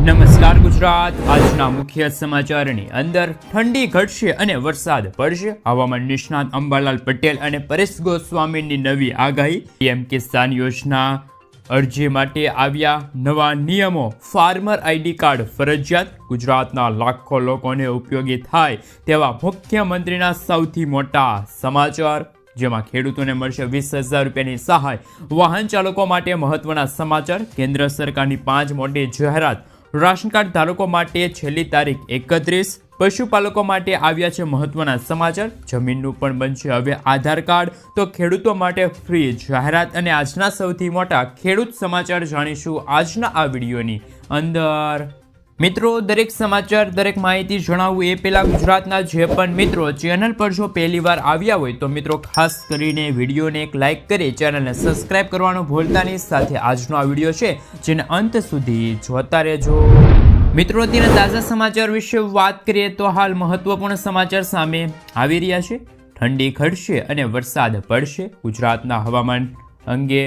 નમસ્કાર ગુજરાત. આજના મુખ્ય સમાચારની અંદર ઠંડી ઘટશે અને વરસાદ પડશે. હવામાન નિષ્ણાત અંબાલાલ પટેલ અને પરેશ ગોસ્વામીની નવી આગાહી. પીએમ કિસાન યોજના અરજી માટે આવ્યા નવા નિયમો. ફાર્મર આઈડી કાર્ડ ફરજિયાત. ગુજરાતના લાખો લોકોને ઉપયોગી થાય તેવા મુખ્યમંત્રીના સૌથી મોટા સમાચાર, જેમાં ખેડૂતોને મળશે 20,000 રૂપિયાની સહાય. વાહન ચાલકો માટે મહત્વના સમાચાર. કેન્દ્ર સરકારની 5 મોટી જાહેરાત. રાશન કાર્ડ ધારકો માટે છેલ્લી તારીખ 31. પશુપાલકો માટે આવ્યા છે મહત્વના સમાચાર. જમીનનું પણ બનશે હવે આધાર કાર્ડ. તો ખેડૂતો માટે ફ્રી જાહેરાત અને આજના સૌથી મોટા ખેડૂત સમાચાર જાણીશું આજના આ વિડીયોની અંદર. મિત્રો, દરેક સમાચાર, દરેક માહિતી જણાવવું એ પહેલાં ગુજરાતના જે પણ મિત્રો ચેનલ પર જો પહેલી વાર આવ્યા હોય તો મિત્રો ખાસ કરીને વિડીયોને એક લાઇક કરી ચેનલને સબસ્ક્રાઇબ કરવાનું ભૂલતા નહીં. સાથે આજનો આ વિડીયો છે જેને અંત સુધી જોતા રહેજો. મિત્રો, અત્યારે તાજા સમાચાર વિશે વાત કરીએ તો હાલ મહત્વપૂર્ણ સમાચાર સામે આવી રહ્યા છે. ઠંડી ઘટશે અને વરસાદ પડશે. ગુજરાતના હવામાન અંગે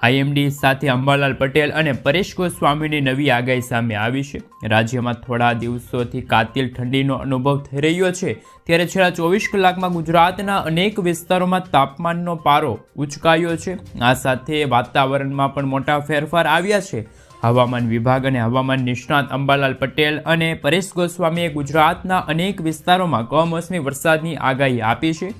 આઈએમડી સાથે અંબાલાલ પટેલ અને પરેશ ગોસ્વામીની નવી આગાહી સામે આવી છે. રાજ્યમાં થોડા દિવસોથી કાતિલ ઠંડીનો અનુભવ થઈ રહ્યો છે. ત્યારે છેલ્લા 24 કલાકમાં ગુજરાતના અનેક વિસ્તારોમાં તાપમાનનો પારો ઉંચકાયો છે. આ સાથે વાતાવરણમાં પણ મોટા ફેરફાર આવ્યા છે. હવામાન વિભાગ અને હવામાન નિષ્ણાત અંબાલાલ પટેલ અને પરેશ ગોસ્વામીએ ગુજરાતના અનેક વિસ્તારોમાં કમોસમી વરસાદની આગાહી આપી છે.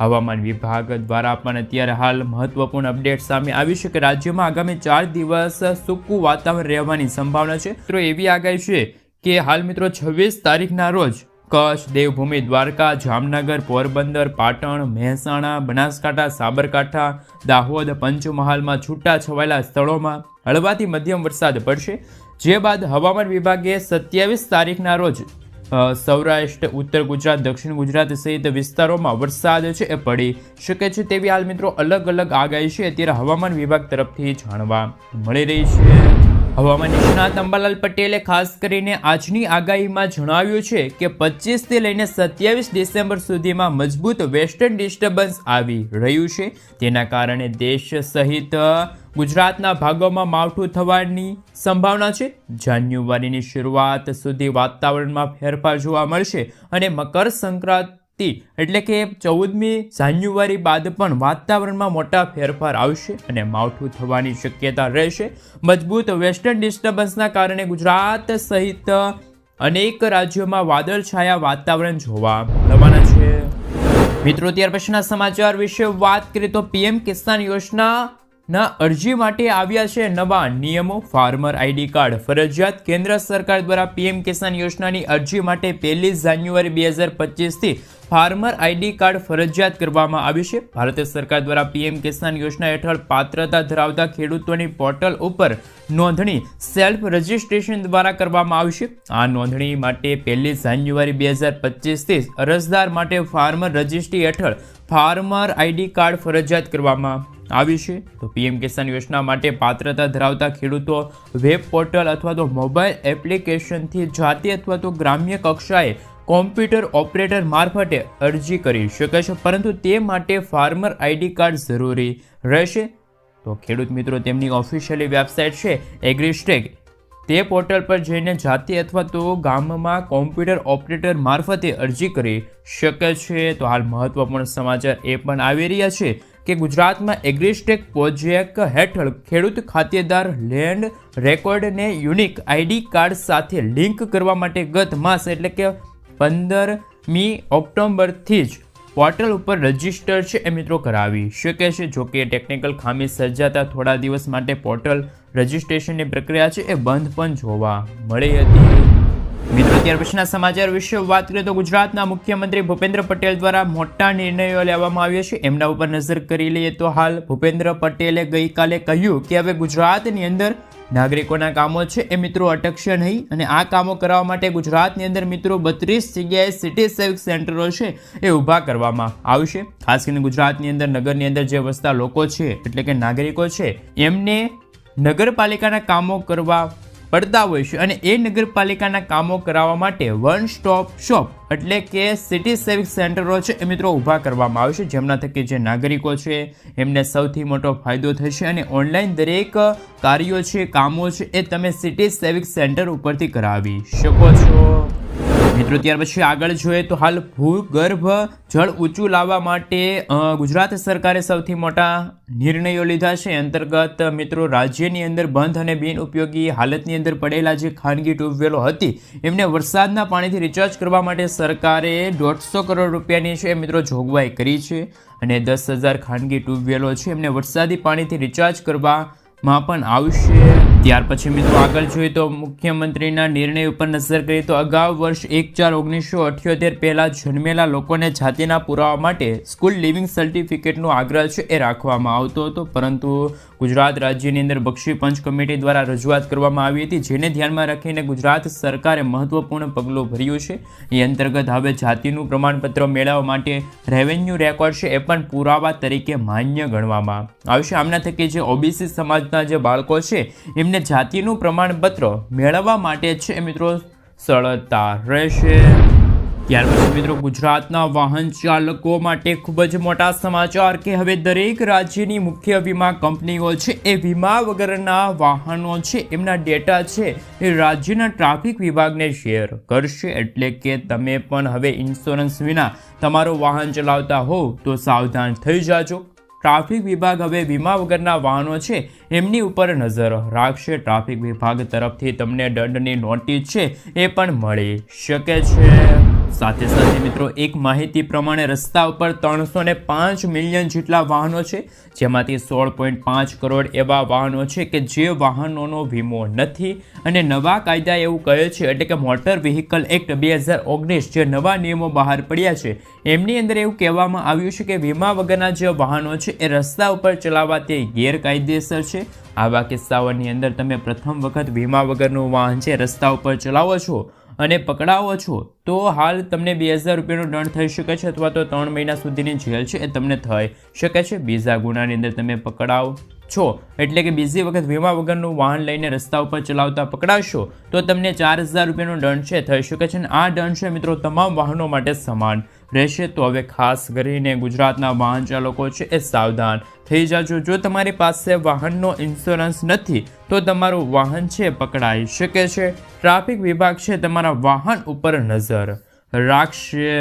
હવામાન વિભાગ દ્વારા પણ અત્યારે હાલ મહત્વપૂર્ણ અપડેટ સામે આવી છે કે રાજ્યમાં આગામી 4 દિવસ સૂકું વાતાવરણ રહેવાની સંભાવના છે. મિત્રો, એવી આગાહી છે કે હાલ મિત્રો 26 તારીખના રોજ કચ્છ, દેવભૂમિ, દ્વારકા, જામનગર, પોરબંદર, પાટણ, મહેસાણા, બનાસકાંઠા, સાબરકાંઠા, દાહોદ, પંચમહાલમાં છૂટા છવાયેલા સ્થળોમાં હળવાથી મધ્યમ વરસાદ પડશે. જે બાદ હવામાન વિભાગે 27 તારીખના રોજ સૌરાષ્ટ્ર, ઉત્તર ગુજરાત, દક્ષિણ ગુજરાત સહિત વિસ્તારોમાં વરસાદ છે એ પડી શકે છે તેવી હાલ મિત્રો અલગ અલગ આગાહી છે અત્યારે હવામાન વિભાગ તરફથી જાણવા મળી રહી છે. હવામાન નિષ્ણાત અંબાલાલ પટેલે ખાસ કરીને આજની આગાહીમાં જણાવ્યું છે કે 25 થી લઈને 27 ડિસેમ્બર સુધીમાં મજબૂત વેસ્ટર્ન ડિસ્ટર્બન્સ આવી રહ્યું છે. તેના કારણે દેશ સહિત ગુજરાતના ભાગોમાં માવઠું થવાની સંભાવના છે. જાન્યુઆરીની શરૂઆત સુધી વાતાવરણમાં ફેરફાર જોવા મળશે અને મકર સંક્રાંતિ એટલે કે 14મી જાન્યુઆરી બાદ પણ વાતાવરણમાં મોટા ફેરફાર આવશે અને માવઠું થવાની શક્યતા રહેશે. મજબૂત વેસ્ટર્ન ડિસ્ટર્બન્સના કારણે ગુજરાત સહિત અનેક રાજ્યોમાં વાદળછાયા વાતાવરણ જોવા મળવાના છે. મિત્રો, ત્યાર પછીના સમાચાર વિશે વાત કરીએ તો પીએમ કિસાન યોજના અરજી માટે આવ્યા છે નવા નિયમો. ફાર્મર આઈડી કાર્ડ ફરજિયાત. કેન્દ્ર સરકાર દ્વારા પીએમ કિસાન યોજનાની અરજી માટે 1 જાન્યુઆરી 2025 થી ફાર્મર આઈડી કાર્ડ ફરજિયાત કરવામાં આવ્યું છે. ભારત સરકાર દ્વારા પીએમ કિસાન યોજના હેઠળ પાત્રતા ધરાવતા ખેડૂતોની પોર્ટલ ઉપર નોંધણી સેલ્ફ રજિસ્ટ્રેશન દ્વારા કરવામાં આવશે. આ નોંધણી માટે 1 જાન્યુઆરી 2025 થી અરજદાર માટે ફાર્મર રજિસ્ટ્રી હેઠળ ફાર્મર આઈડી કાર્ડ ફરજિયાત કરવામાં આવી છે. તો પીએમ કિસાન યોજના માટે પાત્રતા ધરાવતા ખેડૂતો વેબ પોર્ટલ અથવા તો મોબાઈલ એપ્લિકેશનથી જાતે અથવા તો ગ્રામ્ય કક્ષાએ કોમ્પ્યુટર ઓપરેટર મારફતે અરજી કરી શકે છે, પરંતુ તે માટે ફાર્મર આઈડી કાર્ડ જરૂરી રહેશે. તો ખેડૂત મિત્રો તેમની ઓફિશિયલી વેબસાઇટ છે એગ્રીસ્ટેક, તે પોર્ટલ પર જઈને જાતે અથવા તો ગામમાં કોમ્પ્યુટર ઓપરેટર મારફતે અરજી કરી શકે છે. તો હાલ મહત્વપૂર્ણ સમાચાર એ પણ આવી રહ્યા છે કે ગુજરાતમાં એગ્રીસ્ટેક પ્રોજેક્ટ હેઠળ ખેડૂત ખાતેદાર લેન્ડ રેકોર્ડને યુનિક આઈડી કાર્ડ સાથે લિંક કરવા માટે ગત માસ એટલે કે 15મી ઓક્ટોબરથી જ પોર્ટલ ઉપર રજિસ્ટર છે એ મિત્રો કરાવી શકે છે. જોકે ટેકનિકલ ખામી સર્જાતા થોડા દિવસ માટે પોર્ટલ રજિસ્ટ્રેશનની પ્રક્રિયા છે એ બંધ પણ જોવા મળી હતી. મિત્રો, ત્યાર પછીના સમાચાર વિશે વાત કરીએ તો ગુજરાતના મુખ્યમંત્રી ભૂપેન્દ્ર પટેલ દ્વારા મોટા નિર્ણયો લેવામાં આવ્યા છે. એમના ઉપર નજર કરી લઈએ તો હાલ ભૂપેન્દ્ર પટેલે ગઈકાલે કહ્યું કે હવે ગુજરાતની અંદર નાગરિકોના કામો છે એ મિત્રો અટકશે નહીં અને આ કામો કરવા માટે ગુજરાતની અંદર મિત્રો 32 જગ્યાએ સિટી સેવિક સેન્ટરો છે એ ઊભા કરવામાં આવશે. ખાસ કરીને ગુજરાતની અંદર નગરની અંદર જે વસતા લોકો છે એટલે કે નાગરિકો છે એમને નગરપાલિકાના કામો કરવા પડતા હોય છે અને એ નગરપાલિકાના કામો કરાવવા માટે વન સ્ટોપ શોપ એટલે કે સિટી સર્વિસ સેન્ટરો છે એ મિત્રો ઊભા કરવામાં આવશે, જેમના થકી જે નાગરિકો છે એમને સૌથી મોટો ફાયદો થશે અને ઓનલાઈન દરેક કાર્યો છે, કામો છે એ તમે સિટી સર્વિસ સેન્ટર ઉપરથી કરાવી શકો છો મિત્રો. ત્યાર પછી આગળ જોઈએ તો હાલ ભૂગર્ભ જળ ઊંચું લાવવા માટે ગુજરાત સરકારે સૌથી મોટા નિર્ણયો લીધા છે. અંતર્ગત મિત્રો રાજ્યની અંદર બંધ અને બિનઉપયોગી હાલતની અંદર પડેલા જે ખાનગી ટ્યુબવેલો હતી એમને વરસાદના પાણીથી રિચાર્જ કરવા માટે સરકારે 150 કરોડ રૂપિયાની છે મિત્રો જોગવાઈ કરી છે અને 10,000 ખાનગી ટ્યુબવેલો છે એમને વરસાદી પાણીથી રિચાર્જ કરવામાં પણ આવશે. ત્યાર પછી મિત્રો આગળ જોઈએ તો મુખ્યમંત્રીના નિર્ણય ઉપર નજર કરીએ તો અગાઉ વર્ષ 1/4/1978 પહેલાં જન્મેલા લોકોને જાતિના પુરાવા માટે સ્કૂલ લિવિંગ સર્ટિફિકેટનો આગ્રહ છે એ રાખવામાં આવતો હતો, પરંતુ ગુજરાત રાજ્યની અંદર બક્ષી પંચ કમિટી દ્વારા રજૂઆત કરવામાં આવી હતી, જેને ધ્યાનમાં રાખીને ગુજરાત સરકારે મહત્વપૂર્ણ પગલું ભર્યું છે. એ અંતર્ગત હવે જાતિનું પ્રમાણપત્ર મેળવવા માટે રેવન્યુ રેકોર્ડ છે એ પણ પુરાવા તરીકે માન્ય ગણવામાં આવશે. આમના થકી જે ઓબીસી સમાજના જે બાળકો છે એમને જાતિનું પ્રમાણપત્ર મેળવવા માટે છે મિત્રો સરળતા રહેશે. ત્યાર પછી મિત્રો ગુજરાતના વાહન ચાલકો માટે ખૂબ જ મોટા સમાચાર કે હવે દરેક રાજ્યની મુખ્ય વીમા કંપનીઓ છે એ વીમા વગરના વાહનો છે એમના ડેટા છે એ રાજ્યના ટ્રાફિક વિભાગને શેર કરશે. એટલે કે તમે પણ હવે ઇન્સ્યોરન્સ વિના તમારું વાહન ચલાવતા હોવ તો સાવધાન થઈ જાજો. ટ્રાફિક વિભાગ હવે વીમા વગરના વાહનો છે એમની ઉપર નજર રાખશે. ટ્રાફિક વિભાગ તરફથી તમને દંડની નોટિસ છે એ પણ મળી શકે છે. સાથે સાથે મિત્રો એક માહિતી પ્રમાણે રસ્તા ઉપર 305 મિલિયન જેટલા વાહનો છે, જેમાંથી 16.5 કરોડ એવા વાહનો છે કે જે વાહનોનો વીમો નથી. અને નવા કાયદા એવું કહે છે એટલે કે મોટર વ્હીકલ એક્ટ 2019 જે નવા નિયમો બહાર પડ્યા છે એમની અંદર એવું કહેવામાં આવ્યું છે કે વીમા વગરના જે વાહનો છે એ રસ્તા ઉપર ચલાવવા તે ગેરકાયદેસર છે. આવા કિસ્સાઓની અંદર તમે પ્રથમ વખત વીમા વગરનું વાહન છે રસ્તા ઉપર ચલાવો છો અને પકડાવો છો તો હાલ તમને 2,000 રૂપિયાનો દંડ થઈ શકે છે અથવા તો 3 મહિના સુધીની જેલ છે એ તમને થઈ શકે છે. બીજા ગુનાની અંદર તમે પકડાવ છો એટલે કે બીજી વખત વીમા વગરનું વાહન લઈને રસ્તા ઉપર ચલાવતા પકડાશો તો તમને 4,000 રૂપિયાનો દંડ છે થઈ શકે છે. અને આ દંડ છે મિત્રો તમામ વાહનો માટે સમાન રહેશે. તો હવે ખાસ કરીને ગુજરાતના વાહન ચાલકો છે એ સાવધાન થઈ જાજો. જો તમારી પાસે વાહનનો ઇન્સ્યોરન્સ નથી તો તમારું વાહન છે પકડાઈ શકે છે. ટ્રાફિક વિભાગ છે તમારા વાહન ઉપર નજર રાખશે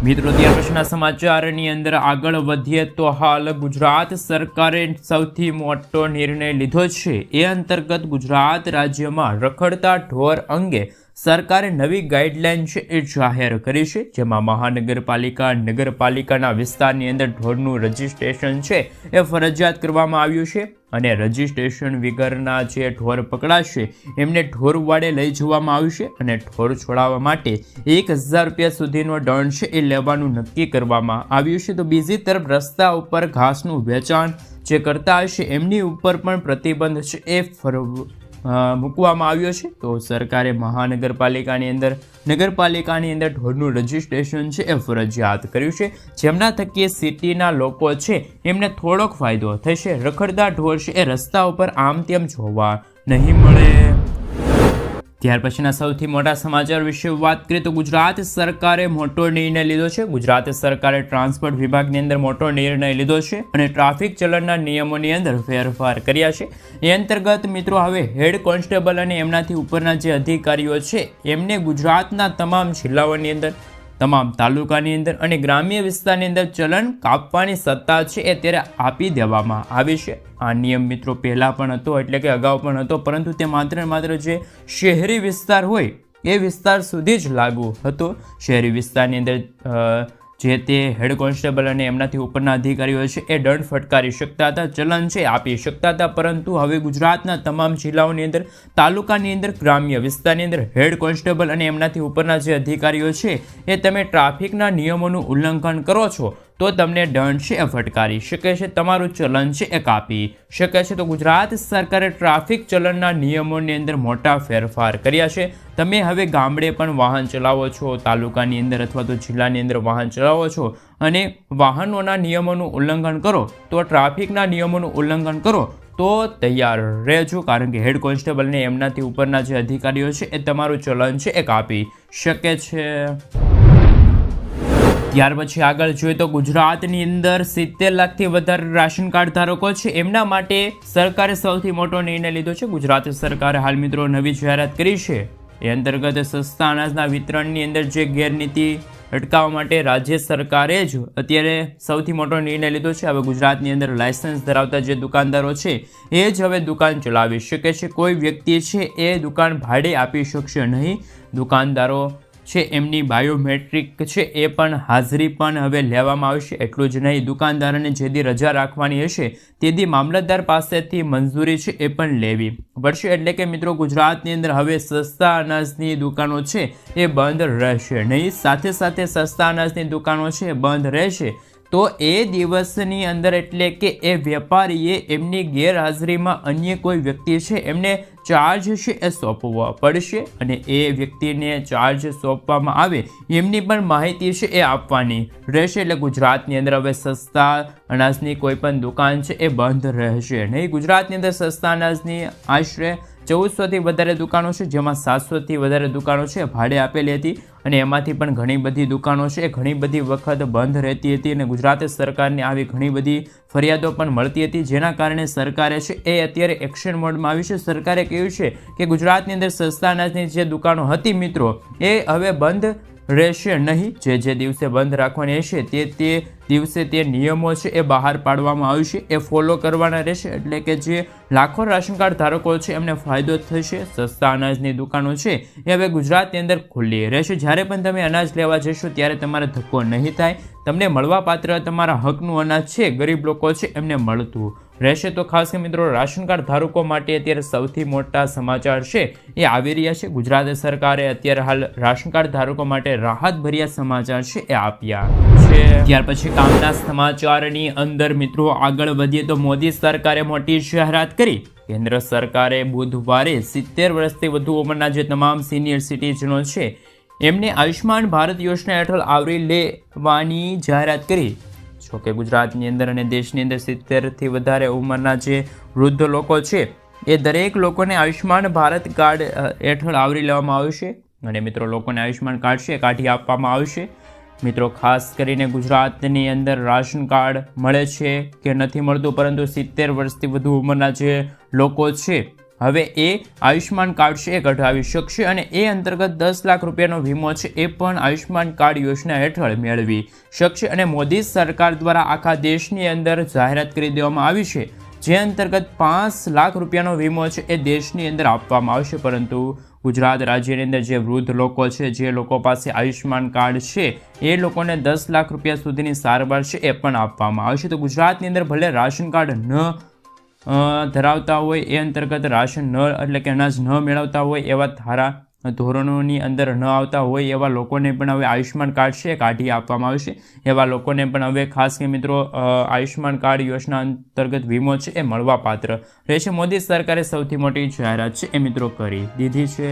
મિત્રો. ત્યાર પછીના સમાચારની અંદર આગળ વધીએ તો હાલ ગુજરાત સરકારે સૌથી મોટો નિર્ણય લીધો છે. એ અંતર્ગત ગુજરાત રાજ્યમાં રખડતા ઢોર અંગે સરકારે નવી ગાઈડલાઈન છે એ જાહેર કરી છે, જેમાં મહાનગરપાલિકા નગરપાલિકાના વિસ્તારની અંદર ઢોરનું રજિસ્ટ્રેશન છે એ ફરજિયાત કરવામાં આવ્યું છે. અને રજિસ્ટ્રેશન વગરના જે ઢોર પકડાશે એમને ઢોરવાડે લઈ જવામાં આવશે અને ઢોર છોડાવવા માટે 1,000 રૂપિયા સુધીનો દંડ છે એ લેવાનું નક્કી કરવામાં આવ્યું છે. તો બીજી તરફ રસ્તા ઉપર ઘાસનું વેચાણ જે કરતા હશે એમની ઉપર પણ પ્રતિબંધ છે એ મૂકવામાં આવ્યો છે. તો સરકારે મહાનગરપાલિકાની અંદર નગરપાલિકાની અંદર ઢોરનું રજિસ્ટ્રેશન છે એ ફરજિયાત કર્યું છે, જેમના થકી સિટીના લોકો છે એમને થોડોક ફાયદો થશે. રખડતા ઢોર છે એ રસ્તા ઉપર આમ તેમ જોવા નહીં મળે. ત્યાર પછીના સૌથી મોટા સમાચાર વિશે વાત કરીએ તો ગુજરાત સરકારે મોટો નિર્ણય લીધો છે. ગુજરાત સરકારે ટ્રાન્સપોર્ટ વિભાગની અંદર મોટો નિર્ણય લીધો છે અને ટ્રાફિક ચલણના નિયમોની અંદર ફેરફાર કર્યા છે. એ અંતર્ગત મિત્રો હવે હેડ કોન્સ્ટેબલ અને એમનાથી ઉપરના જે અધિકારીઓ છે એમને ગુજરાતના તમામ જિલ્લાઓની અંદર, તમામ તાલુકાની અંદર અને ગ્રામ્ય વિસ્તારની અંદર ચલણ કાપવાની સત્તા છે એ ત્યારે આપી દેવામાં આવી છે. આ નિયમ મિત્રો પહેલાં પણ હતો એટલે કે અગાઉ પણ હતો, પરંતુ તે માત્ર જે શહેરી વિસ્તાર હોય એ વિસ્તાર સુધી જ લાગુ હતો. શહેરી વિસ્તારની અંદર જે તે હેડ કોન્સ્ટેબલ અને એમનાથી ઉપરના અધિકારીઓ છે એ દંડ ફટકારી શકતા હતા, ચલણ છે આપી શકતા હતા. પરંતુ હવે ગુજરાતના તમામ જિલ્લાઓની અંદર, તાલુકાની અંદર, ગ્રામ્ય વિસ્તારની અંદર હેડ કોન્સ્ટેબલ અને એમનાથી ઉપરના જે અધિકારીઓ છે એ તમે ટ્રાફિકના નિયમોનું ઉલ્લંઘન કરો છો તો તમને દંડ છે એ ફટકારી શકે છે, તમારું ચલણ છે એ કાપી શકે છે. તો ગુજરાત સરકારે ટ્રાફિક ચલણના નિયમોની અંદર મોટા ફેરફાર કર્યા છે. તમે હવે ગામડે પણ વાહન ચલાવો છો, તાલુકાની અંદર અથવા તો જિલ્લાની અંદર વાહન ચલાવો છો અને વાહનોના નિયમોનું ઉલ્લંઘન કરો તો ટ્રાફિકના નિયમોનું ઉલ્લંઘન કરો તો તૈયાર રહેજો, કારણ કે હેડ કોન્સ્ટેબલ ને એમનાથી ઉપરના જે અધિકારીઓ છે એ તમારું ચલણ છે એ કાપી શકે છે. ત્યાર પછી આગળ જોઈએ તો ગુજરાતની અંદર 70 લાખથી વધારે રાશન કાર્ડ ધારકો છે એમના માટે સરકારે સૌથી મોટો નિર્ણય લીધો છે. ગુજરાત સરકારે હાલ મિત્રો નવી જાહેરાત કરી છે. એ અંતર્ગત સસ્તા અનાજના વિતરણની અંદર જે ગેરનીતિ અટકાવવા માટે રાજ્ય સરકારે જ અત્યારે સૌથી મોટો નિર્ણય લીધો છે. હવે ગુજરાતની અંદર લાયસન્સ ધરાવતા જે દુકાનદારો છે એ જ હવે દુકાન ચલાવી શકે છે. કોઈ વ્યક્તિ છે એ દુકાન ભાડે આપી શકશે નહીં. દુકાનદારો છે એમની બાયોમેટ્રિક છે એ પણ હાજરી પણ હવે લેવામાં આવશે. એટલું જ નહીં, દુકાનદારોને જે દી રજા રાખવાની હશે તે દી મામલતદાર પાસેથી મંજૂરી છે એ પણ લેવી પડશે. એટલે કે મિત્રો ગુજરાતની અંદર હવે સસ્તા અનાજની દુકાનો છે એ બંધ રહેશે નહીં. સાથે સાથે સસ્તા અનાજની દુકાનો છે બંધ રહેશે તો એ દિવસની અંદર એટલે કે એ વેપારીએ એમની ગેરહાજરીમાં અન્ય કોઈ વ્યક્તિ છે એમને ચાર્જ છે એ સોંપવા પડશે, અને એ વ્યક્તિને ચાર્જ સોંપવામાં આવે એમની પણ માહિતી છે એ આપવાની રહેશે. એટલે ગુજરાતની અંદર હવે સસ્તા અનાજની કોઈ પણ દુકાન છે એ બંધ રહેશે નહીં. ગુજરાતની અંદર સસ્તા અનાજની આશરે 1400થી વધારે દુકાનો છે, જેમાં 700થી વધારે દુકાનો છે ભાડે આપેલી હતી, અને એમાંથી પણ ઘણી બધી દુકાનો છે ઘણી બધી વખત બંધ રહેતી હતી, અને ગુજરાત સરકારને આવી ઘણી બધી ફરિયાદો પણ મળતી હતી, જેના કારણે સરકારે છે એ અત્યારે એક્શન મોડમાં આવી છે. સરકારે કહ્યું છે કે ગુજરાતની અંદર સસ્તા અનાજની જે દુકાનો હતી મિત્રો એ હવે બંધ રહેશે નહીં. જે દિવસે બંધ રાખવાની હશે તે દિવસે તે નિયમો છે એ બહાર પાડવામાં આવશે, એ ફોલો કરવાના રહેશે. એટલે કે જે લાખો રાશન કાર્ડ ધારકો છે એમને ફાયદો થશે. સસ્તા અનાજની દુકાનો છે એ હવે ગુજરાતની અંદર ખુલ્લી રહેશે. જ્યારે પણ તમે અનાજ લેવા જશો ત્યારે તમારે ધક્કો નહીં થાય. તમને મળવાપાત્ર તમારા હકનું અનાજ છે ગરીબ લોકો છે એમને મળતું રહેશે. તો ખાસ કરીને મિત્રો રાશન કાર્ડ ધારકો માટે અત્યારે સૌથી મોટા સમાચાર છે એ આવી રહ્યા છે. ગુજરાત સરકારે અત્યારે હાલ રાશન કાર્ડ ધારકો માટે રાહતભર્યા સમાચાર છે એ આપ્યા છે. ત્યાર પછી કામના સમાચારની અંદર મિત્રો આગળ વધીએ તો મોદી સરકારે મોટી જાહેરાત કરી. કેન્દ્ર સરકારે બુધવારે 70 વર્ષથી વધુ ઉંમરના જે તમામ સિનિયર સિટીઝનો છે એમને આયુષ્માન ભારત યોજના હેઠળ આવરી લેવાની જાહેરાત કરી. જોકે ગુજરાતની અંદર અને દેશની અંદર 70થી વધારે ઉંમરના જે વૃદ્ધ લોકો છે એ દરેક લોકોને આયુષ્માન ભારત કાર્ડ હેઠળ આવરી લેવામાં આવશે, અને મિત્રો લોકોને આયુષ્માન કાર્ડ છે કાઢી આપવામાં આવશે. મિત્રો ખાસ કરીને ગુજરાતની અંદર રાશન કાર્ડ મળે છે કે નથી મળતું, પરંતુ 70 વર્ષથી વધુ ઉંમરના જે લોકો છે હવે એ આયુષ્માન કાર્ડ છે એ કઢાવી શકશે, અને એ અંતર્ગત 10 લાખ રૂપિયાનો વીમો છે એ પણ આયુષ્માન કાર્ડ યોજના હેઠળ મેળવી શકશે. અને મોદી સરકાર દ્વારા આખા દેશની અંદર જાહેરાત કરી દેવામાં આવી છે, જે અંતર્ગત 5 લાખ રૂપિયાનો વીમો છે એ દેશની અંદર આપવામાં આવશે. પરંતુ ગુજરાત રાજ્યની અંદર જે વૃદ્ધ લોકો છે, જે લોકો પાસે આયુષ્માન કાર્ડ છે એ લોકોને 10 લાખ રૂપિયા સુધીની સારવાર છે એ પણ આપવામાં આવશે. તો ગુજરાતની અંદર ભલે રાશન કાર્ડ ન ધરાવતા હોય, એ અંતર્ગત રાશન ન એટલે કે અનાજ ન મેળવતા હોય, એવા ધારા ધોરણોની અંદર ન આવતા હોય એવા લોકોને પણ હવે આયુષ્માન કાર્ડ છે કાઢી આપવામાં આવશે. એવા લોકોને પણ હવે ખાસ કે મિત્રો આયુષ્માન કાર્ડ યોજના અંતર્ગત વીમો છે એ મળવાપાત્ર રહેશે. મોદી સરકારે સૌથી મોટી જાહેરાત છે એ મિત્રો કરી દીધી છે.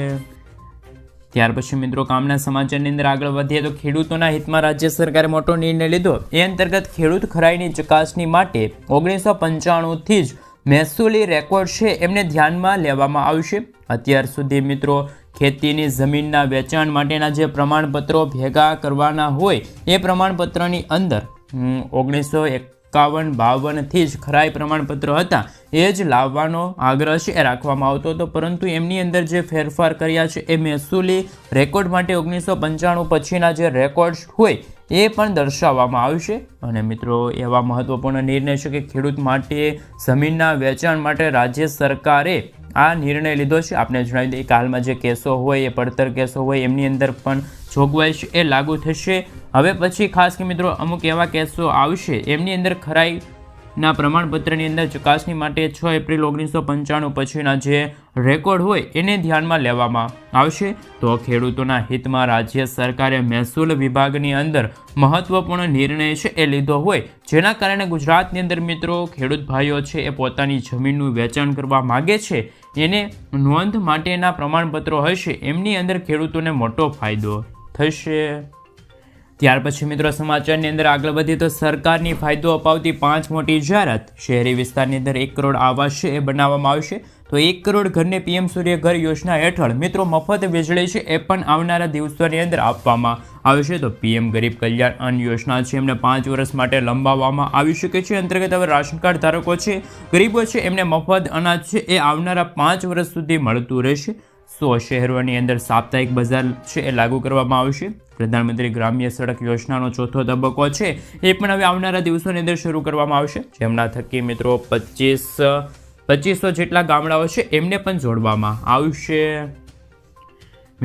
ત્યાર પછી મિત્રો કામના સમાચારની અંદર આગળ વધીએ તો ખેડૂતોના હિતમાં રાજ્ય સરકારે મોટો નિર્ણય લીધો. એ અંતર્ગત ખેડૂત ખરાઈની ચકાસણી માટે 1995થી જ મહેસૂલી રેકોર્ડ છે એમને ધ્યાનમાં લેવામાં આવશે. અત્યાર સુધી મિત્રો ખેતીની જમીનના વેચાણ માટેના જે પ્રમાણપત્રો ભેગા કરવાના હોય એ પ્રમાણપત્રની અંદર 1951-52થી જ ખરાઈ પ્રમાણપત્રો હતા એ જ લાવવાનો આગ્રહ છે એ રાખવામાં આવતો હતો, પરંતુ એમની અંદર જે ફેરફાર કર્યા છે એ મહેસૂલી રેકોર્ડ માટે 1995 પછીના જે રેકોર્ડ્સ હોય એ પણ દર્શાવવામાં આવશે. અને મિત્રો એવા મહત્વપૂર્ણ નિર્ણય છે કે ખેડૂત માટે જમીનના વેચાણ માટે રાજ્ય સરકારે આ નિર્ણય લીધો છે. આપણે જણાવી દઈએ કે હાલમાં જે કેસો હોય એ પડતર કેસો હોય એમની અંદર પણ જોગવાઈ છે એ લાગુ થશે. હવે પછી ખાસ કે મિત્રો અમુક એવા કેસો આવશે એમની અંદર ખરાઈના પ્રમાણપત્રની અંદર ચકાસણી માટે 6 એપ્રિલ 1995 પછીના જે રેકોર્ડ હોય એને ધ્યાનમાં લેવામાં આવશે. તો ખેડૂતોના હિતમાં રાજ્ય સરકારે મહેસૂલ વિભાગની અંદર મહત્વપૂર્ણ નિર્ણય છે એ લીધો હોય, જેના કારણે ગુજરાતની અંદર મિત્રો ખેડૂત ભાઈઓ છે એ પોતાની જમીનનું વેચાણ કરવા માગે છે એને નોંધ માટેના પ્રમાણપત્રો હશે એમની અંદર ખેડૂતોને મોટો ફાયદો થશે. ત્યાર પછી મિત્રો સમાચારની અંદર આગળ વધીએ તો સરકારની ફાયદો અપાવતી 5 મોટી જાહેરાત. શહેરી વિસ્તારની અંદર 1 કરોડ આવાસ છે એ બનાવવામાં આવશે. તો 1 કરોડ ઘરને પીએમ સૂર્ય ઘર યોજના હેઠળ મિત્રો મફત વીજળી છે એ પણ આવનારા દિવસોની અંદર આપવામાં આવશે. તો પીએમ ગરીબ કલ્યાણ અન્ન યોજના છે એમને 5 વર્ષ માટે લંબાવવામાં આવી શકે છે. અંતર્ગત હવે રાશન કાર્ડ ધારકો છે, ગરીબો છે, એમને મફત અનાજ છે એ આવનારા 5 વર્ષ સુધી મળતું રહેશે. 100 શહેરોની અંદર સાપ્તાહિક બજાર છે એ લાગુ કરવામાં આવશે. પ્રધાનમંત્રી ગ્રામ્ય સડક યોજનાનો 4થો તબક્કો છે એ પણ હવે આવનારા દિવસોની અંદર શરૂ કરવામાં આવશે, જેમના થકી મિત્રો 2500 જેટલા ગામડાઓ છે એમને પણ જોડવામાં આવશે.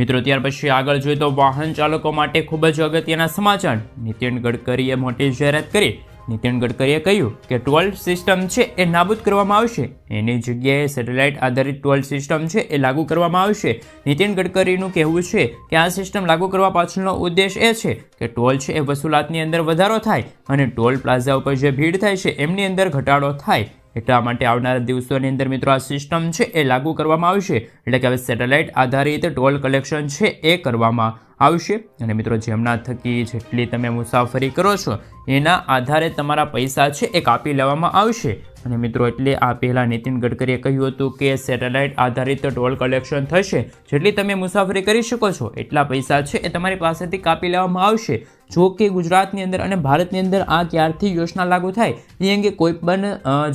મિત્રો ત્યાર પછી આગળ જોઈએ તો વાહન ચાલકો માટે ખૂબ જ અગત્યના સમાચાર. નીતિન ગડકરીએ મોટી જાહેરાત કરી. નીતિન ગડકરીએ કહ્યું કે ટોલ સિસ્ટમ છે એ નાબૂદ કરવામાં આવશે. એની જગ્યાએ સેટેલાઇટ આધારિત ટોલ સિસ્ટમ છે એ લાગુ કરવામાં આવશે. નીતિન ગડકરીનું કહેવું છે કે આ સિસ્ટમ લાગુ કરવા પાછળનો ઉદ્દેશ એ છે કે ટોલ છે એ વસૂલાતની અંદર વધારો થાય અને ટોલ પ્લાઝા ઉપર જે ભીડ થાય છે એમની અંદર ઘટાડો થાય. એટલા માટે આવનારા દિવસોની અંદર મિત્રો આ સિસ્ટમ છે એ લાગુ કરવામાં આવશે. એટલે કે હવે સેટેલાઇટ આધારિત ટોલ કલેક્શન છે એ કરવામાં આવશે. અને મિત્રો જેમના થકી જેટલી તમે મુસાફરી કરો છો એના આધારે તમારા પૈસા છે એ કાપી લેવામાં આવશે. અને મિત્રો એટલે આ પહેલાં નીતિન ગડકરીએ કહ્યું હતું કે સેટેલાઇટ આધારિત ટોલ કલેક્શન થશે, જેટલી તમે મુસાફરી કરી શકો છો એટલા પૈસા છે એ તમારી પાસેથી કાપી લેવામાં આવશે. જો કે ગુજરાતની અંદર અને ભારતની અંદર આ ક્યારથી યોજના લાગુ થાય એ અંગે કોઈ પણ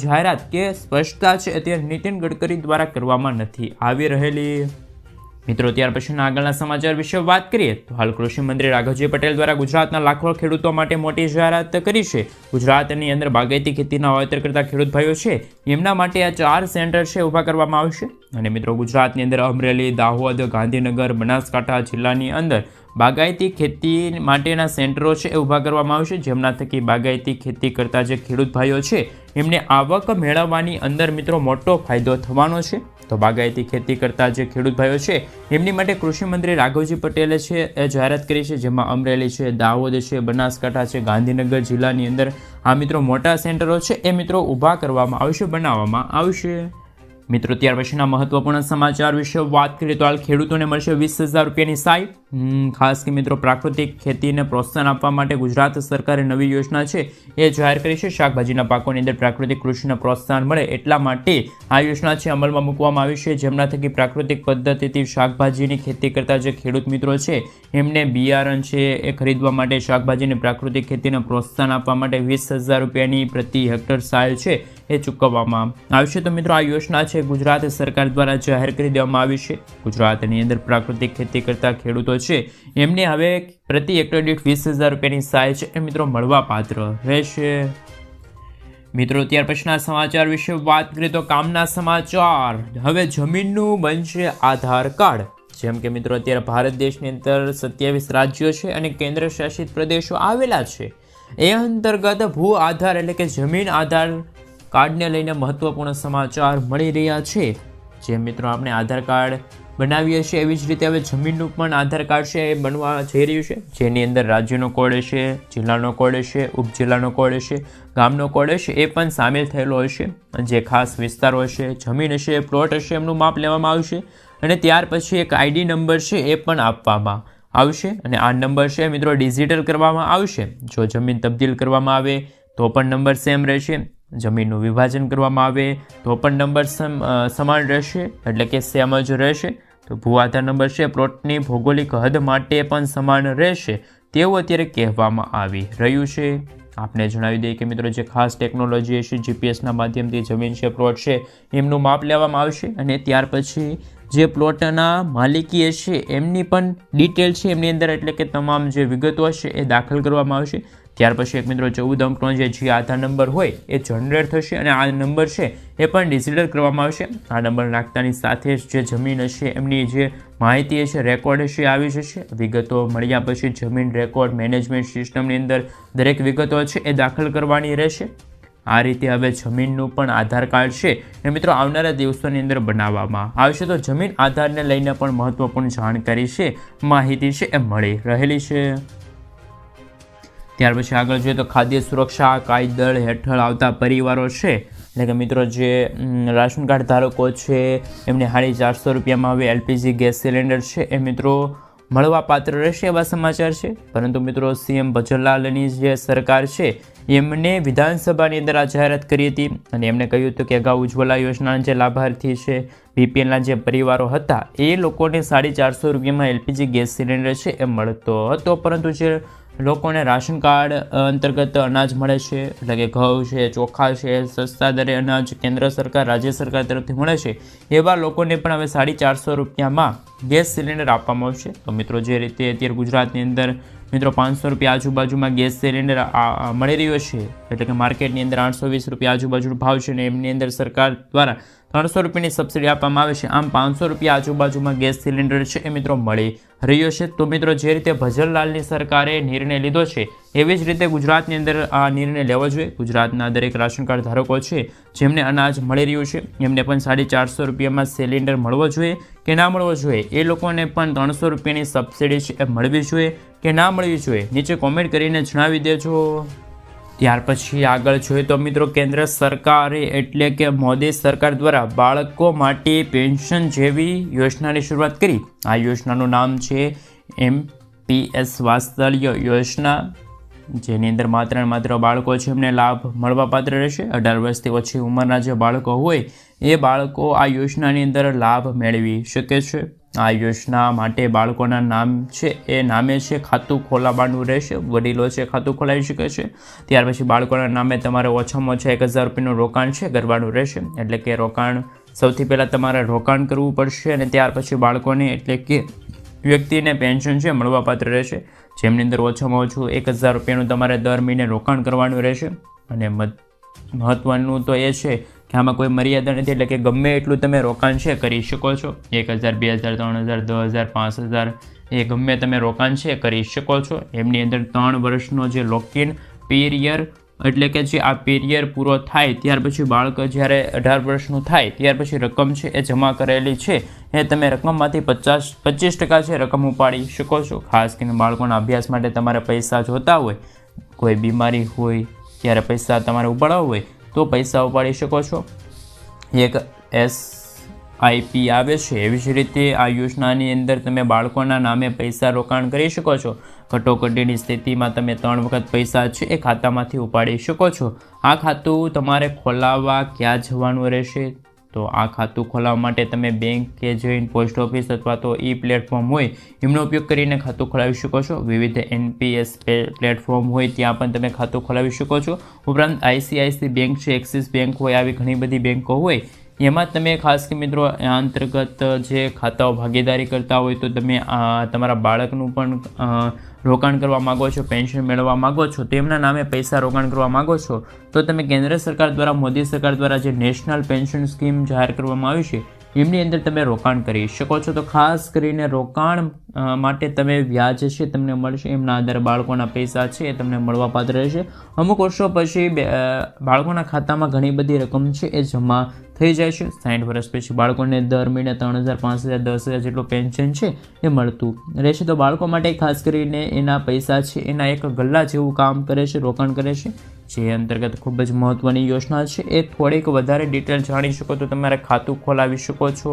જાહેરાત કે સ્પષ્ટતા છે અત્યારે નીતિન ગડકરી દ્વારા કરવામાં નથી આવી રહેલી. મિત્રો ત્યાર પછીના આગળના સમાચાર વિશે વાત કરીએ તો હાલ કૃષિ મંત્રી રાઘવજી પટેલ દ્વારા ગુજરાતના લાખો ખેડૂતો માટે મોટી જાહેરાત કરી છે. ગુજરાતની અંદર બાગાયતી ખેતીના વાવેતર કરતા ખેડૂત ભાઈઓ છે એમના માટે આ 4 સેન્ટર છે ઊભા કરવામાં આવશે. અને મિત્રો ગુજરાતની અંદર અમરેલી, દાહોદ, ગાંધીનગર, બનાસકાંઠા જિલ્લાની અંદર બાગાયતી ખેતી માટેના સેન્ટરો છે એ ઊભા કરવામાં આવશે, જેમના થકી બાગાયતી ખેતી કરતા જે ખેડૂત ભાઈઓ છે એમને આવક મેળવવાની અંદર મિત્રો મોટો ફાયદો થવાનો છે. તો બાગાયતી ખેતી કરતા જે ખેડૂત ભાઈઓ છે એમની માટે કૃષિ મંત્રી રાઘવજી પટેલે છે એ જાહેરાત કરી છે, જેમાં અમરેલી છે, દાહોદ છે, બનાસકાંઠા છે, ગાંધીનગર જિલ્લાની અંદર આ મિત્રો મોટા સેન્ટરો છે એ મિત્રો ઊભા કરવામાં આવશે, બનાવવામાં આવશે. મિત્રો ત્યાર પછીના મહત્વપૂર્ણ સમાચાર વિશે વાત કરીએ તો હાલ ખેડૂતોને મળશે 20,000 રૂપિયાની સહાય. ખાસ કે મિત્રો પ્રાકૃતિક ખેતીને પ્રોત્સાહન આપવા માટે ગુજરાત સરકારે નવી યોજના છે એ જાહેર કરી છે. શાકભાજીના પાકોની અંદર પ્રાકૃતિક કૃષિને પ્રોત્સાહન મળે એટલા માટે આ યોજના છે અમલમાં મૂકવામાં આવી છે, જેમના થકી પ્રાકૃતિક પદ્ધતિથી શાકભાજીની ખેતી કરતા જે ખેડૂત મિત્રો છે એમને બિયારણ છે એ ખરીદવા માટે, શાકભાજીની પ્રાકૃતિક ખેતીને પ્રોત્સાહન આપવા માટે 20,000 રૂપિયાની પ્રતિ હેક્ટર સહાય છે એ ચૂકવવામાં આવશે. તો મિત્રો આ યોજના છે ગુજરાત સરકાર દ્વારા જાહેર કરી દેવામાં આવી છે. ગુજરાતની અંદર પ્રાકૃતિક ખેતી કરતા ખેડૂતો છે એમને હવે પ્રતિ હેક્ટર દીઠ 20,000 રૂપિયાની સહાય છે એ મિત્રો મળવા પાત્ર રહેશે. મિત્રો ત્યાર પછીના સમાચાર વિશે વાત કરીએ તો કામના સમાચાર. હવે જમીનનું બનશે આધાર કાર્ડ. જેમ કે મિત્રો અત્યારે ભારત દેશની અંદર 27 રાજ્યો છે અને કેન્દ્ર શાસિત પ્રદેશો આવેલા છે. એ અંતર્ગત ભૂ આધાર એટલે કે જમીન આધાર કાર્ડને લઈને મહત્વપૂર્ણ સમાચાર મળી રહ્યા છે. જે મિત્રો આપણે આધાર કાર્ડ બનાવીએ છીએ એવી જ રીતે હવે જમીનનું પણ આધાર કાર્ડ છે એ બનવા જઈ રહ્યું છે, જેની અંદર રાજ્યનો કોડ હશે, જિલ્લાનો કોડ હશે, ઉપજિલ્લાનો કોડ હશે, ગામનો કોડ હશે એ પણ સામેલ થયેલો હશે. જે ખાસ વિસ્તારો હશે, જમીન હશે, પ્લોટ હશે એમનું માપ લેવામાં આવશે. અને ત્યાર પછી એક આઈડી નંબર છે એ પણ આપવામાં આવશે. અને આ નંબર છે મિત્રો ડિજિટલ કરવામાં આવશે. જો જમીન તબદીલ કરવામાં આવે તો પણ નંબર સેમ રહેશે, જમીનનું વિભાજન કરવામાં આવે તો પણ નંબર સમાન રહેશે, એટલે કે સેમ જ રહેશે. તો ભૂ આધાર નંબર છે પ્લોટની ભૌગોલિક હદ માટે પણ સમાન રહેશે તેવું અત્યારે કહેવામાં આવી રહ્યું છે. આપને જણાવી દઈએ કે મિત્રો જે ખાસ ટેકનોલોજી હશે, જીપીએસના માધ્યમથી જમીન છે, પ્લોટ છે એમનું માપ લેવામાં આવશે. અને ત્યાર પછી જે પ્લોટના માલિકી હશે એમની પણ ડિટેલ છે એમની અંદર, એટલે કે તમામ જે વિગતો હશે એ દાખલ કરવામાં આવશે. ત્યાર પછી એક મિત્રો 14 અંકનો જે આધાર નંબર હોય એ જનરેટ થશે અને આ નંબર છે એ પણ ડિજિટલ કરવામાં આવશે. આ નંબર નાખતાની સાથે જ જે જમીન હશે એમની જે માહિતી હશે, રેકોર્ડ હશે આવી જશે. વિગતો મળ્યા પછી જમીન રેકોર્ડ મેનેજમેન્ટ સિસ્ટમની અંદર દરેક વિગતો છે એ દાખલ કરવાની રહેશે. આ રીતે હવે જમીનનું પણ આધાર કાર્ડ છે એ મિત્રો આવનારા દિવસોની અંદર બનાવવામાં આવશે. તો જમીન આધારને લઈને પણ મહત્વપૂર્ણ જાણકારી છે, માહિતી છે એ મળી રહેલી છે. ત્યાર પછી આગળ જોઈએ તો ખાદ્ય સુરક્ષા કાયદળ હેઠળ આવતા પરિવારો છે, એટલે કે મિત્રો જે રાશન કાર્ડ ધારકો છે એમને 450 રૂપિયામાં હવે એલપીજી ગેસ સિલિન્ડર છે એ મિત્રો મળવાપાત્ર રહેશે એવા સમાચાર છે. પરંતુ મિત્રો સીએમ ભજનલાલની જે સરકાર છે એમને વિધાનસભાની અંદર આ જાહેરાત કરી હતી અને એમણે કહ્યું હતું કે અગાઉ ઉજ્જવલા યોજનાના જે લાભાર્થી છે, બીપીએલના જે પરિવારો હતા એ લોકોને 450 રૂપિયામાં એલપીજી ગેસ સિલિન્ડર છે એ મળતો હતો. પરંતુ જે લોકોને રાશન કાર્ડ અંતર્ગત અનાજ મળે છે, એટલે કે ઘઉં છે, ચોખા છે, સસ્તા દરે અનાજ કેન્દ્ર સરકાર રાજ્ય સરકાર તરફથી મળે છે, એવા લોકોને પણ હવે 450 રૂપિયામાં ગેસ સિલિન્ડર આપવામાં આવશે. તો મિત્રો જે રીતે અત્યારે ગુજરાતની અંદર મિત્રો 500 રૂપિયા આજુબાજુમાં ગેસ સિલિન્ડર મળી રહ્યો છે, એટલે કે માર્કેટની અંદર 820 રૂપિયા આજુબાજુનો ભાવ છે ને એમની અંદર સરકાર દ્વારા 300 રૂપિયાની સબસિડી આપવામાં આવે છે. આમ 500 રૂપિયા આજુબાજુમાં ગેસ સિલિન્ડર છે એ મિત્રો મળી રહ્યો છે. તો મિત્રો જે રીતે ભજનલાલની સરકારે નિર્ણય લીધો છે એવી જ રીતે ગુજરાતની અંદર આ નિર્ણય લેવો જોઈએ. ગુજરાતના દરેક રાશન કાર્ડ ધારકો છે જેમને અનાજ મળી રહ્યું છે એમને પણ 450 રૂપિયામાં સિલિન્ડર મળવો જોઈએ કે ના મળવો જોઈએ, એ લોકોને પણ 300 રૂપિયાની સબસિડી છે એ મળવી જોઈએ કે ના મળવી જોઈએ, નીચે કોમેન્ટ કરીને જણાવી દેજો. ત્યાર પછી આગળ જોઈએ તો મિત્રો કેન્દ્ર સરકારે એટલે કે મોદી સરકાર દ્વારા બાળકો માટે પેન્શન જેવી યોજનાની શરૂઆત કરી. આ યોજનાનું નામ છે MPS વાત્સલ્ય યોજના, જેની અંદર માત્ર ને માત્ર બાળકો છે એમને લાભ મળવાપાત્ર રહેશે. 18 વર્ષથી ઓછી ઉંમરના જે બાળકો હોય એ બાળકો આ યોજનાની અંદર લાભ મેળવી શકે છે. આ યોજના માટે બાળકોના નામ છે એ નામે છે ખાતું ખોલાવવાનું રહેશે. વડીલો છે ખાતું ખોલાવી શકે છે. ત્યાર પછી બાળકોના નામે તમારે ઓછામાં ઓછા 1000 રૂપિયાનું રોકાણ છે કરવાનું રહેશે. એટલે કે રોકાણ સૌથી પહેલાં તમારે રોકાણ કરવું પડશે અને ત્યાર પછી બાળકોને એટલે કે વ્યક્તિને પેન્શન છે મળવાપાત્ર રહેશે, જેમની અંદર ઓછામાં ઓછું 1000 રૂપિયાનું તમારે દર મહિને રોકાણ કરવાનું રહેશે. અને મહત્વનું તો એ છે કે આમાં કોઈ મર્યાદા નથી, એટલે કે ગમે એટલું તમે રોકાણ છે કરી શકો છો. 1000, 2000, 3000, 2000, 5000 એ ગમે તમે રોકાણ છે કરી શકો છો. એમની અંદર 3 વર્ષનો જે લોકિન પીરિયડ, એટલે કે જે આ પીરિયડ પૂરો થાય ત્યાર પછી બાળક જ્યારે 18 વર્ષનું થાય ત્યાર પછી રકમ છે એ જમા કરેલી છે એ તમે રકમમાંથી 25% છે રકમ ઉપાડી શકો છો. ખાસ કરીને બાળકોના અભ્યાસ માટે તમારે પૈસા જોતા હોય, કોઈ બીમારી હોય ત્યારે પૈસા તમારે ઉપાડવા હોય તો પૈસા ઉપાડી શકો છો. એક SIP આવે છે, એવી જ રીતે આ યોજનાની અંદર તમે બાળકોના નામે પૈસા રોકાણ કરી શકો છો. કટોકટીની સ્થિતિમાં તમે 3 વખત પૈસા છે એ ખાતામાંથી ઉપાડી શકો છો. આ ખાતું તમારે ખોલાવવા ક્યાં જવાનું રહેશે? તો આ ખાતું ખોલાવવા માટે તમે બેંક કે જઈને પોસ્ટ ઓફિસ અથવા તો પ્લેટફોર્મ હોય એમનો ઉપયોગ કરીને ખાતું ખોલાવી શકો છો. વિવિધ NPS પ્લેટફોર્મ હોય ત્યાં પણ તમે ખાતું ખોલાવી શકો છો. ઉપરાંત ICICI બેંક છે, એક્સિસ બેંક હોય, આવી ઘણી બધી બેંકો હોય એમાં તમે ખાસ કે મિત્રો અંતર્ગત જે ખાતાઓ ભાગીદારી કરતા હોય તો તમે તમારા બાળકનું પણ રોકાણ કરવા માગો છો, પેન્શન મેળવવા માગો છો, તેમના નામે પૈસા રોકાણ કરવા માગો છો તો તમે કેન્દ્ર સરકાર દ્વારા મોદી સરકાર દ્વારા જે નેશનલ પેન્શન સ્કીમ જાહેર કરવામાં આવી છે એમની અંદર તમે રોકાણ કરી શકો છો. તો ખાસ કરીને રોકાણ માટે તમે વ્યાજ છે તમને મળશે, એમના આધારે બાળકોના પૈસા છે એ તમને મળવાપાત્ર રહેશે. અમુક વર્ષો પછી બાળકોના ખાતામાં ઘણી બધી રકમ છે એ જમા થઈ જાય છે. 60 વર્ષ પછી બાળકોને દર મહિને 3000, 5000, 10000 જેટલું પેન્શન છે એ મળતું રહેશે. તો બાળકો માટે ખાસ કરીને એના પૈસા છે એના એક ગલ્લા જેવું કામ કરે છે, રોકાણ કરે છે, જે અંતર્ગત ખૂબ જ મહત્વની યોજના છે. એ થોડીક વધારે ડિટેલ જાણી શકો તો તમારે ખાતું ખોલાવી શકો છો.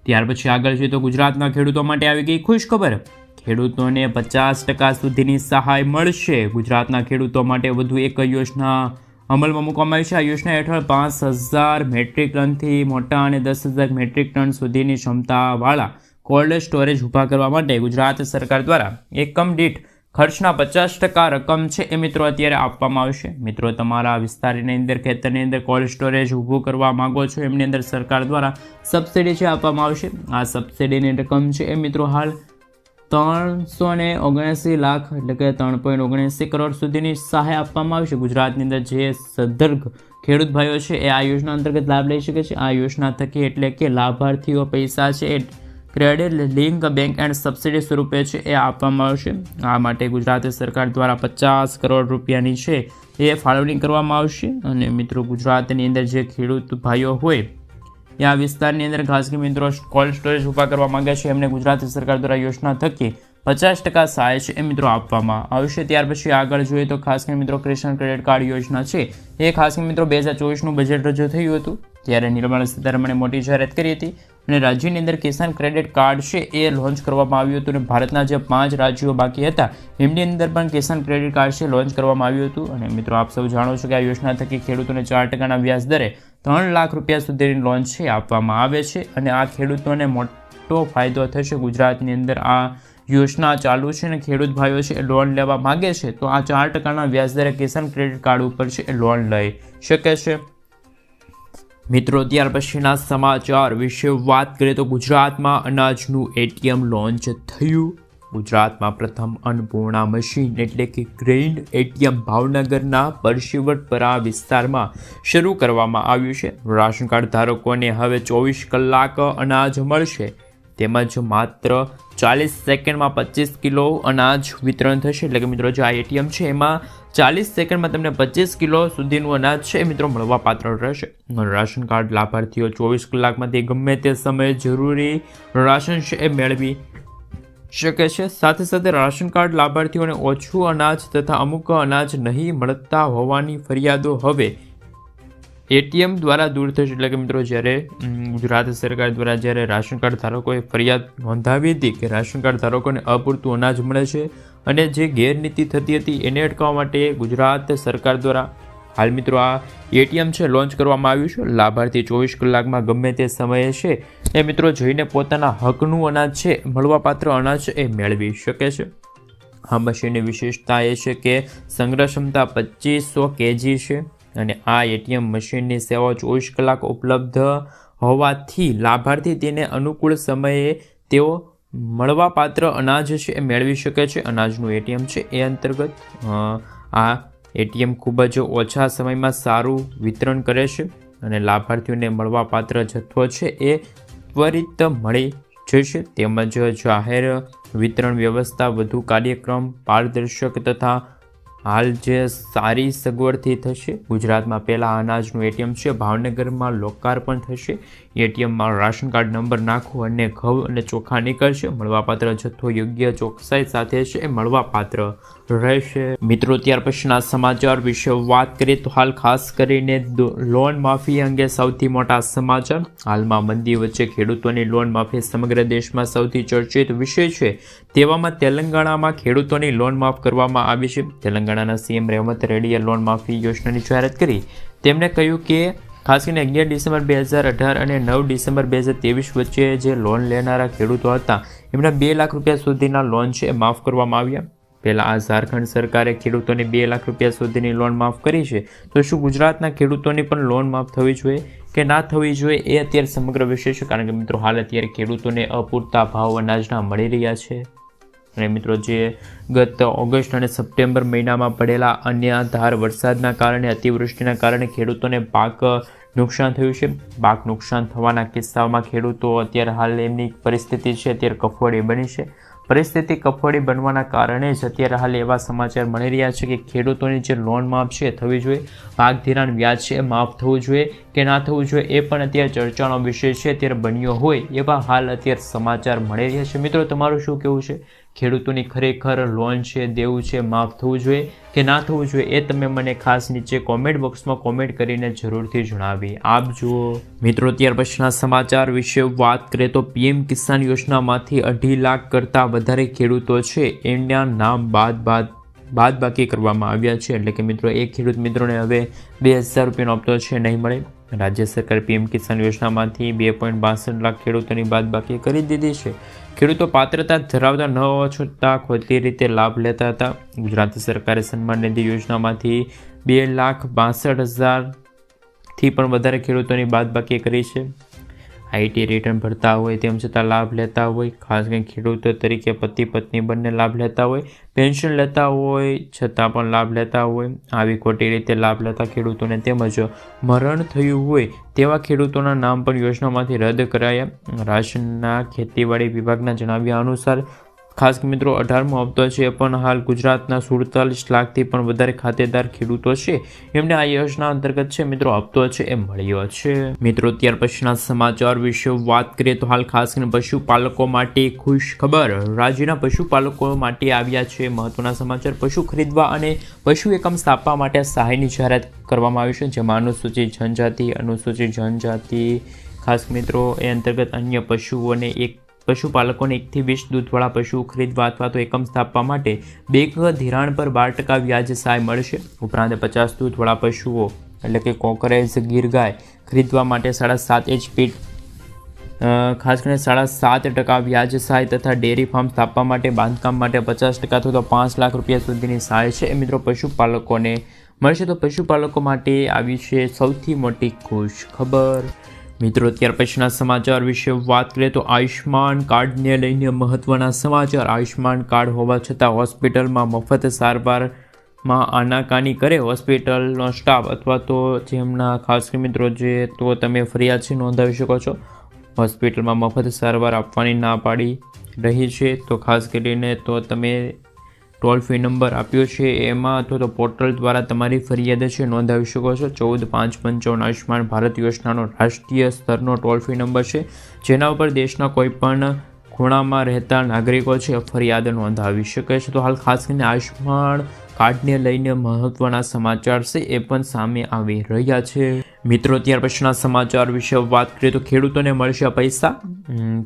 ત્યાર પછી આગળ જોઈએ તો ગુજરાતના ખેડૂતો માટે આવી ગઈ ખુશ ખબર. ખેડૂતોને 50% સુધીની સહાય મળશે. ગુજરાતના ખેડૂતો માટે વધુ એક યોજના અમલમાં મૂકવામાં આવી છે. આ યોજના હેઠળ 5000 મેટ્રિક ટનથી મોટા અને 10000 મેટ્રિક ટન સુધીની ક્ષમતાવાળા કોલ્ડ સ્ટોરેજ ઊભા કરવા માટે ગુજરાત સરકાર દ્વારા એકમ દીઠ ખર્ચના 50% રકમ છે એ મિત્રો અત્યારે આપવામાં આવશે. મિત્રો તમારા વિસ્તારની અંદર ખેતરની અંદર કોલ્ડ સ્ટોરેજ ઊભું કરવા માગો છો એમની અંદર સરકાર દ્વારા સબસિડી છે આપવામાં આવશે. આ સબસિડીની રકમ છે એ મિત્રો હાલ 379 લાખ એટલે કે 3.79 કરોડ સુધીની સહાય આપવામાં આવશે. ગુજરાતની અંદર જે સદ્ધર ખેડૂત ભાઈઓ છે એ આ યોજના અંતર્ગત લાભ લઈ શકે છે. આ યોજના થકી એટલે કે લાભાર્થીઓ પૈસા છે એ credit link bank and subsidy સ્વરૂપે છે એ આપવામાં આવશે. આ માટે ગુજરાત સરકાર દ્વારા 50 કરોડ રૂપિયાની છે એ ફાળવણી કરવામાં આવશે. અને મિત્રો ગુજરાતની અંદર જે ખેડૂત ભાઈઓ હોય એ આ વિસ્તારની અંદર ખાસ કરીને મિત્રો કોલ્ડ સ્ટોરેજ ઊભા કરવા માંગે છે એમને ગુજરાત સરકાર દ્વારા યોજના થકી 50% સહાય છે એ મિત્રો આપવામાં આવશે. ત્યાર પછી આગળ જોઈએ તો ખાસ કરીને મિત્રો કિસાન ક્રેડિટ કાર્ડ યોજના છે એ ખાસ કરીને મિત્રો 2024નું બજેટ રજૂ થયું હતું ત્યારે નિર્મલા સીતારમણે મોટી જાહેરાત કરી હતી અને રાજ્યની અંદર કિસાન ક્રેડિટ કાર્ડ છે એ લોન્ચ કરવામાં આવ્યું હતું. અને ભારતના જે 5 રાજ્યો બાકી હતા એમની અંદર પણ કિસાન ક્રેડિટ કાર્ડ છે લોન્ચ કરવામાં આવ્યું હતું. અને મિત્રો આપ સૌ જાણો છો કે આ યોજના થકી ખેડૂતોને 4% વ્યાજ દરે 3 લાખ રૂપિયા સુધીની લોન છે આપવામાં આવે છે. અને આ ખેડૂતોને મોટો ફાયદો થશે. ગુજરાતની અંદર આ યોજના ચાલુ છે અને ખેડૂત ભાઈઓ છે એ લોન લેવા માગે છે તો આ 4% વ્યાજ દરે કિસાન ક્રેડિટ કાર્ડ ઉપર છે એ લોન લઈ શકે છે. મિત્રો ત્યાર પછીના સમાચાર વિશે વાત કરીએ તો ગુજરાતમાં અનાજનું એટીએમ લોન્ચ થયું. ગુજરાતમાં પ્રથમ અન્નપૂર્ણા મશીન એટલે કે ગ્રેઇન એટીએમ ભાવનગરના પરશીવટપરા વિસ્તારમાં શરૂ કરવામાં આવ્યું છે. રાશન કાર્ડ ધારકોને હવે 24 કલાક અનાજ મળશે તેમજ માત્ર 40 સેકન્ડમાં 25 કિલો અનાજ વિતરણ થશે. એટલે કે મિત્રો જે આ એટીએમ છે એમાં 40 સેકન્ડમાં તમને 25 કિલો સુધીનું અનાજ છે મિત્રો મળવા પાત્ર રહેશે. રાશન કાર્ડ લાભાર્થીઓ 24 કલાકમાંથી ગમે તે સમયે જરૂરી રાશન છે એ મેળવી શકે છે. સાથે સાથે રાશન કાર્ડ લાભાર્થીઓને ઓછું અનાજ તથા અમુક અનાજ નહીં મળતા હોવાની ફરિયાદો હવે એટીએમ દ્વારા દૂર થશે. એટલે કે મિત્રો જ્યારે ગુજરાત સરકાર દ્વારા જ્યારે રાશન કાર્ડ ધારકોએ ફરિયાદ નોંધાવી હતી કે રાશન કાર્ડ ધારકોને અપૂરતું અનાજ મળે છે અને જે ગેરનીતિ થતી હતી એને અટકાવવા માટે ગુજરાત સરકાર દ્વારા હાલ મિત્રો આ એટીએમ છે લોન્ચ કરવામાં આવ્યું છે. લાભાર્થી 24 કલાકમાં ગમે તે સમયે છે એ મિત્રો જઈને પોતાના હકનું અનાજ છે મળવાપાત્ર અનાજ એ મેળવી શકે છે. આ મશીનની વિશેષતા એ છે કે સંગ્રહ ક્ષમતા 2500 kg છે અને આ એટીએમ મશીનની સેવા 24 કલાક ઉપલબ્ધ હોવાથી લાભાર્થી તેને અનુકૂળ સમયે તેઓ મળવાપાત્ર અનાજ છે એ મેળવી શકે છે. અનાજનું એટીએમ છે એ અંતર્ગત આ એટીએમ ખૂબ જ ઓછા સમયમાં સારું વિતરણ કરે છે અને લાભાર્થીઓને મળવાપાત્ર જથ્થો છે એ ત્વરિત મળી જશે. તેમજ જાહેર વિતરણ વ્યવસ્થા વધુ કાર્યક્રમ પારદર્શક તથા હાલ જે સારી સગવડથી થશે. ગુજરાતમાં પહેલાં અનાજનું એટીએમ છે ભાવનગરમાં લોકાર્પણ થશે. એટીએમમાં રાશન કાર્ડ નંબર નાખો અને ઘઉં અને ચોખા નીકળશે. મળવાપાત્ર જથ્થો યોગ્ય ચોકસાઈ સાથે છે એ મળવાપાત્ર રહેશે. મિત્રો ત્યાર પછીના સમાચાર વિશે વાત કરીએ તો હાલ ખાસ કરીને લોન માફી અંગે સૌથી મોટા સમાચાર. હાલમાં મંદી વચ્ચે ખેડૂતોની લોન માફી સમગ્ર દેશમાં સૌથી ચર્ચિત વિષય છે. તેવામાં તેલંગાણામાં ખેડૂતોની લોન માફ કરવામાં આવી છે. તેલંગાણાના સીએમ રેવંત રેડ્ડીએ લોન માફી યોજનાની જાહેરાત કરી. તેમણે કહ્યું કે ખાસ કરીને 11 ડિસેમ્બર 2018 અને 9 ડિસેમ્બર 2023 વચ્ચે જે લોન લેનારા ખેડૂતો હતા એમના 2 લાખ રૂપિયા સુધીના લોન છે માફ કરવામાં આવ્યા. પહેલાં આ ઝારખંડ સરકારે ખેડૂતોને 2 લાખ રૂપિયા સુધીની લોન માફ કરી છે તો શું ગુજરાતના ખેડૂતોની પણ લોન માફ થવી જોઈએ કે ના થવી જોઈએ એ અત્યારે સમગ્ર વિષય છે. કારણ કે મિત્રો હાલ અત્યારે ખેડૂતોને અપૂરતા ભાવ અનાજના મળી રહ્યા છે અને મિત્રો જે ગત ઓગસ્ટ અને સપ્ટેમ્બર મહિનામાં પડેલા અન્યધાર વરસાદના કારણે અતિવૃષ્ટિના કારણે ખેડૂતોને પાક નુકસાન થયું છે. પાક નુકસાન થવાના કિસ્સામાં ખેડૂતો અત્યારે હાલ એમની પરિસ્થિતિ છે અત્યારે કફોડી બની છે. પરિસ્થિતિ કફોડી બનવાના કારણે જ અત્યારે હાલ એવા સમાચાર મળી રહ્યા છે કે ખેડૂતોની જે લોન માફ છે થવી જોઈએ, પાક ધિરાણ વ્યાજ છે માફ થવું જોઈએ કે ના થવું જોઈએ એ પણ અત્યારે ચર્ચાનો વિષય છે અત્યારે બન્યો હોય એવા હાલ અત્યારે સમાચાર મળી રહ્યા છે. મિત્રો તમારું શું કહેવું છે? ખેડૂતોની ખરેખર લોન છે દેવું છે માફ થવું જોઈએ કે ના થવું જોઈએ એ તમે મને ખાસ નીચે કોમેન્ટ બોક્સમાં કોમેન્ટ કરીને જરૂરથી જણાવી આપજો. મિત્રો ત્યાર પછીના સમાચાર વિશે વાત કરીએ તો પીએમ કિસાન યોજનામાંથી 2.5 લાખ કરતાં વધારે ખેડૂતો છે એમના નામ બાદબાકી કરવામાં આવ્યા છે. એટલે કે મિત્રો એ ખેડૂત મિત્રોને હવે 2000 રૂપિયાનો હપ્તો છે નહીં મળે. રાજ્ય સરકાર પીએમ કિસાન યોજનામાંથી 2.62 લાખ ખેડૂતોની બાદબાકી કરી દીધી છે. ખેડૂતો પાત્રતા ધરાવતા ન હોવા છતાં ખોટી રીતે લાભ લેતા હતા. ગુજરાત સરકારે સન્માન નિધિ યોજનામાંથી 2,62,000થી પણ વધારે ખેડૂતોની બાદબાકી કરી છે. આઈટી રિટર્ન ભરતા હોય તેમ છતાં લાભ લેતા હોય, ખાસ કરીને ખેડૂતો તરીકે પતિ પત્ની બંને લાભ લેતા હોય, પેન્શન લેતા હોય છતાં પણ લાભ લેતા હોય, આવી ખોટી રીતે લાભ લેતા ખેડૂતોને તેમજ મરણ થયું હોય તેવા ખેડૂતોના નામ પણ યોજનામાંથી રદ કરાયા. રાશનના ખેતીવાડી વિભાગના જણાવ્યા અનુસાર ખાસ મિત્રો 18મો હપ્તો છે પણ હાલ ગુજરાતના 47 લાખથી પણ વધારે ખાતેદાર ખેડૂતો છે એમને આ યોજના અંતર્ગત છે મિત્રો હપ્તો છે એ મળ્યો છે. મિત્રો ત્યાર પછીના સમાચાર વિશે વાત કરીએ તો હાલ ખાસ કરીને પશુપાલકો માટે ખુશ ખબર. રાજ્યના પશુપાલકો માટે આવ્યા છે મહત્વના સમાચાર. પશુ ખરીદવા અને પશુ એકમ સ્થાપવા માટે સહાયની જાહેરાત કરવામાં આવી છે જેમાં અનુસૂચિત જનજાતિ ખાસ મિત્રો એ અંતર્ગત અન્ય પશુપાલકોને 1 થી 20 દૂધવાળા પશુઓ ખરીદવા અથવા તો એકમ સ્થાપવા માટે બેંક ધિરાણ પર 12% વ્યાજ સહાય મળશે. ઉપરાંત 50 દૂધવાળા પશુઓ એટલે કે કોકરેજ ગીર ગાય ખરીદવા માટે 7.5 HP ખાસ કરીને 7.5% વ્યાજ સહાય તથા ડેરી ફાર્મ સ્થાપવા માટે બાંધકામ માટે 50% અથવા તો 5 લાખ રૂપિયા સુધીની સહાય છે એ મિત્રો પશુપાલકોને મળશે. તો પશુપાલકો માટે આવી છે સૌથી મોટી ખુશ ખબર. મિત્રો ત્યાર પછીના સમાચાર વિશે વાત કરીએ તો આયુષ્માન કાર્ડને લઈને મહત્વના સમાચાર. આયુષ્માન કાર્ડ હોવા છતાં હોસ્પિટલમાં મફત સારવારમાં આનાકાની કરે હોસ્પિટલનો સ્ટાફ અથવા તો જેમના ખાસ મિત્રો જે તો તમે ફરિયાદ છે નોંધાવી શકો છો. હોસ્પિટલમાં મફત સારવાર આપવાની ના પાડી રહી છે તો ખાસ કરીને તો તમે ટોલ ફ્રી નંબર આપ્યો છે એમાં અથવા તો પોર્ટલ દ્વારા તમારી ફરિયાદ છે નોંધાવી શકો છો. 14,555 આયુષ્માન ભારત યોજનાનો રાષ્ટ્રીય સ્તરનો ટોલ ફ્રી નંબર છે જેના ઉપર દેશના કોઈપણ ખૂણામાં રહેતા નાગરિકો છે ફરિયાદ નોંધાવી શકે છે. તો હાલ ખાસ કરીને આયુષ્માન કાર્ડને લઈને મહત્વના સમાચાર છે એ પણ સામે આવી રહ્યા છે. મિત્રો ત્યાર પછીના સમાચાર વિશે વાત કરીએ તો ખેડૂતોને મળશે પૈસા.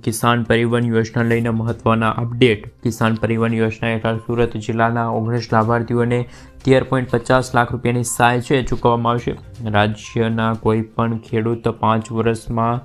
કિસાન પરિવહન યોજના લઈને મહત્વના અપડેટ. કિસાન પરિવહન યોજના હેઠળ સુરત જિલ્લાના 19 લાભાર્થીઓને 13.50 લાખ રૂપિયાની સહાય છે ચૂકવવામાં આવશે. રાજ્યના કોઈ પણ ખેડૂત 5 વર્ષમાં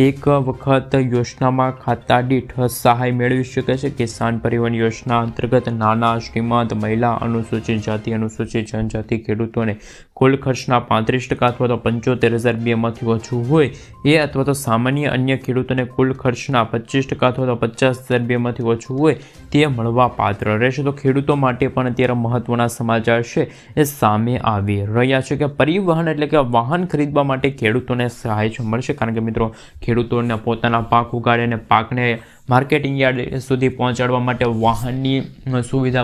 એક વખત યોજનામાં ખાતા દીઠ સહાય મેળવી શકે છે. કિસાન પરિવહન યોજના અંતર્ગત નાના, શ્રીમંત, મહિલા, અનુસૂચિત જાતિ, અનુસૂચિત જનજાતિ ખેડૂતોને કુલ ખર્ચના 35% અથવા તો 75,002માંથી ઓછું હોય એ અથવા તો સામાન્ય અન્ય ખેડૂતોને કુલ ખર્ચના 25% અથવા તો 50,002માંથી ઓછું હોય તે મળવા પાત્ર રહેશે. તો ખેડૂતો માટે પણ અત્યારે મહત્વના સમાચાર છે એ સામે આવી રહ્યા છે કે પરિવહન એટલે કે વાહન ખરીદવા માટે ખેડૂતોને સહાય મળશે. કારણ કે મિત્રો ખેડૂતોને પોતાના પાક ઉગાડે અને પાકને માર્કેટિંગ યાર્ડ સુધી પહોંચાડવા માટે વાહનની સુવિધા